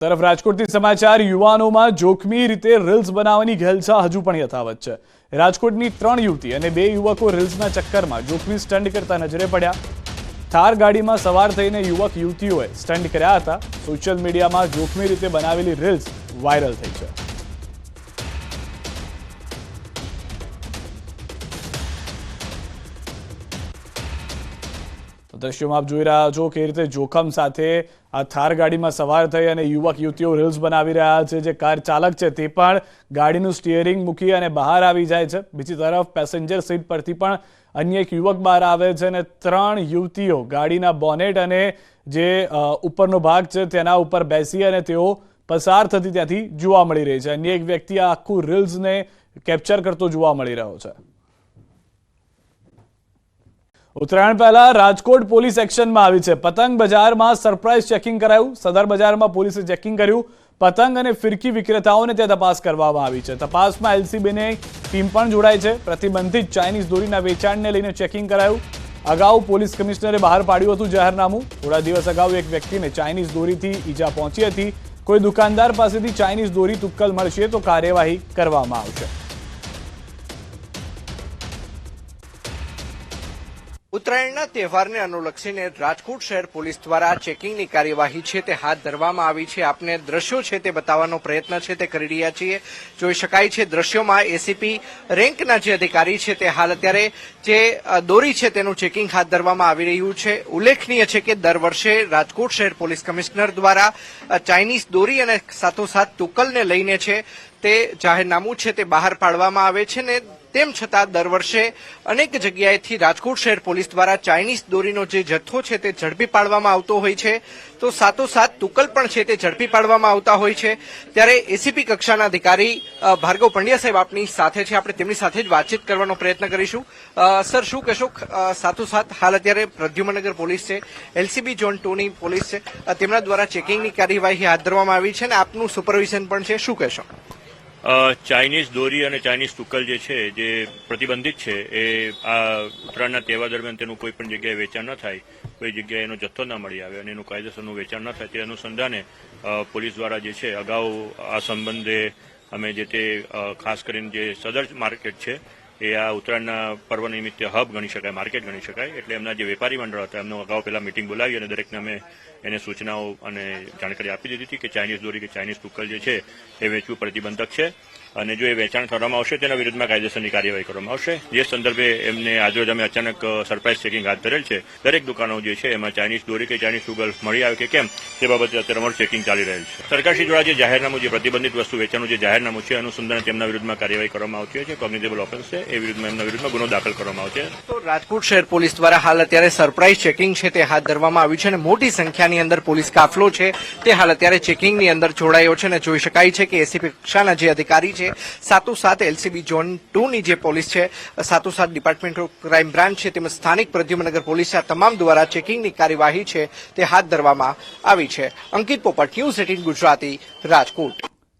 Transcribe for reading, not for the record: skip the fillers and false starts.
તરફ રાજકોટથી સમાચાર યુવાનોમાં જોખમી રીતે રીલ્સ બનાવવાની ઘેલછા હજુ પણ યથાવત છે। રાજકોટની 3 યુવતી અને 2 યુવકો રીલ્સના ચક્કરમાં જોખમી સ્ટન્ટ કરતા નજરે પડ્યા। થાર ગાડીમાં સવાર થઈને યુવક યુવતીઓએ સ્ટન્ટ કર્યા હતા। સોશિયલ મીડિયામાં જોખમી રીતે બનાવેલી રીલ્સ વાયરલ થઈ છે। દ્રશ્યોમાં આપ જોઈ રહ્યા છો કે રીતે જોખમ સાથે આ થાર ગાડીમાં સવાર થઈ અને યુવક યુવતીઓ રીલ્સ બનાવી રહ્યા છે। જે કાર ચાલક છે તે પણ ગાડીનું સ્ટીયરિંગ મૂકી અને બહાર આવી જાય છે। બીજી તરફ પેસેન્જર સીટ પરથી પણ અન્ય એક યુવક બહાર આવે છે અને 3 યુવતીઓ ગાડીના બોનેટ અને જે ઉપરનો ભાગ છે તેના ઉપર બેસી અને તેઓ પસાર થતી ત્યાંથી જોવા મળી રહી છે। અન્ય એક વ્યક્તિ આ આખું રીલ્સને કેપ્ચર કરતો જોવા મળી રહ્યો છે। ઉત્તરાયણ પહેલા રાજકોટ પોલીસ એક્શનમાં આવી છે। પતંગ બજારમાં સરપ્રાઇઝ ચેકિંગ કરાયું। સદર બજારમાં પોલીસે ચેકિંગ કર્યું। પતંગ અને ફિરકી વિક્રેતાઓને ત્યાં તપાસ કરવામાં આવી છે। તપાસમાં એલસીબીની ટીમ પણ જોડાઈ છે। પ્રતિબંધિત ચાઇનીઝ દોરીના વેચાણને લઈને ચેકિંગ કરાયું। અગાઉ પોલીસ કમિશનરે બહાર પાડ્યું હતું જાહેરનામું। થોડા દિવસ અગાઉ એક વ્યક્તિને ચાઇનીઝ દોરીથી ઈજા પહોંચી હતી। કોઈ દુકાનદાર પાસેથી ચાઇનીઝ દોરી તુક્કલ મળશે તો કાર્યવાહી કરવામાં આવશે। ઉત્તરાયણના તહેવારને અનુલક્ષીને રાજકોટ શહેર પોલીસ દ્વારા ચેકિંગની કાર્યવાહી છે તે હાથ ધરવામાં આવી છે। આપને દ્રશ્યો છે તે બતાવવાનો પ્રયત્ન છે તે કરી રહ્યા છીએ। જોઈ શકાય છે દ્રશ્યોમાં એસીપી રેન્કના જે અધિકારી છે તે હાલ અત્યારે જે દોરી છે તેનું ચેકિંગ હાથ ધરવામાં આવી રહ્યું છે। ઉલ્લેખનીય છે કે દર વર્ષે રાજકોટ શહેર પોલીસ કમિશનર દ્વારા ચાઇનીઝ દોરી અને સાથોસાથ તુક્કલને લઈને છે તે જાહેરનામું છે તે બહાર પાડવામાં આવે છે ને તેમ છતાં દર વર્ષે અનેક જગ્યાએથી રાજકોટ શહેર પોલીસ દ્વારા ચાઇનીઝ દોરીનો જે જથ્થો છે તે ઝડપી પાડવામાં આવતો હોય છે તો સાથોસાથ તુક્કલ પણ છે તે ઝડપી પાડવામાં આવતા હોય છે। ત્યારે એસીપી કક્ષાના અધિકારી ભાર્ગવ પંડ્યા સાહેબ આપની સાથે છે। આપણે તેમની સાથે જ વાતચીત કરવાનો પ્રયત્ન કરીશું। સર, શું કહેશો? સાથોસાથ હાલ અત્યારે પ્રદ્યુમનગર પોલીસ છે, એલસીબી ઝોન 2ની પોલીસ છે, તેમના દ્વારા ચેકિંગની કાર્યવાહી હાથ ધરવામાં આવી છે અને આપનું સુપરવિઝન પણ છે, શું કહેશો? ચાઇનીઝ દોરી અને ચાઇનીઝ તુક્કલ જે છે જે પ્રતિબંધિત છે એ આ ઉત્તરાયણના તહેવાર દરમિયાન તેનું કોઈ પણ જગ્યાએ વેચાણ ન થાય, કોઈ જગ્યાએ એનો જથ્થો ન મળી આવે અને એનું કાયદેસરનું વેચાણ ન થાય તે અનુસંધાને પોલીસ દ્વારા જે છે અગાઉ આ સંબંધે અમે જે તે ખાસ કરીને જે સદર માર્કેટ છે એ આ ઉત્તરાયણના પર્વ નિમિત્તે હબ ગણી શકાય, માર્કેટ ગણી શકાય, એટલે એમના જે વેપારી મંડળ હતા એમનો અગાઉ પહેલા મિટિંગ બોલાવી અને દરેકને અમે એને સૂચનાઓ અને જાણકારી આપી દીધી હતી કે ચાઇનીઝ દોરી કે ચાઇનીઝ તુક્કલ જે છે એ વેચવું પ્રતિબંધક છે અને જો એ વેચાણ કરવામાં આવશે તેના વિરુદ્ધમાં કાયદેસરની કાર્યવાહી કરવામાં આવશે। જે સંદર્ભે એમને આજરોજ અમે અચાનક સરપ્રાઇઝ ચેકિંગ હાથ ધરેલ છે। દરેક દુકાનો જે છે એમાં ચાઇનીઝ દોરી કે ચાઇનીઝ તુક્કલ મળી આવે કે કેમ તે બાબતે અત્યારે અમારું ચેકિંગ ચાલી રહેલ છે। સરકારશ્રી દ્વારા જે જાહેરનામું, જે પ્રતિબંધિત વસ્તુ વેચાણનું જે જાહેરનામું છે અનુસંધાને તેમના વિરુદ્ધમાં કાર્યવાહી કરવામાં આવતી હોય છે। કોગ્નિઝેબલ ઓફેન્સ છે એ વિરુદ્ધમાં એમના વિરુદ્ધમાં ગુનો દાખલ કરવામાં આવશે। તો રાજકોટ શહેર પોલીસ દ્વારા હાલ અત્યારે સરપ્રાઇઝ ચેકિંગ છે તે હાથ ધરવામાં આવ્યું છે અને મોટી સંખ્યાની અંદર પોલીસ કાફલો છે તે હાલ અત્યારે ચેકિંગની અંદર જોડાયો છે અને જોઈ શકાય છે કે એસીપી કક્ષાના જે અધિકારી છે સાથોસાથ એલસીબી ઝોન 2ની જે પોલીસ છે સાથોસાથ ડિપાર્ટમેન્ટ ઓફ ક્રાઇમ બ્રાન્ચ છે તેમજ સ્થાનિક પ્રદ્યુમનગર પોલીસ આ તમામ દ્વારા ચેકિંગની કાર્યવાહી છે તે હાથ ધરવામાં આવી છે। અંકિત પોપટ, ન્યૂઝ 18 ગુજરાતી, રાજકોટ।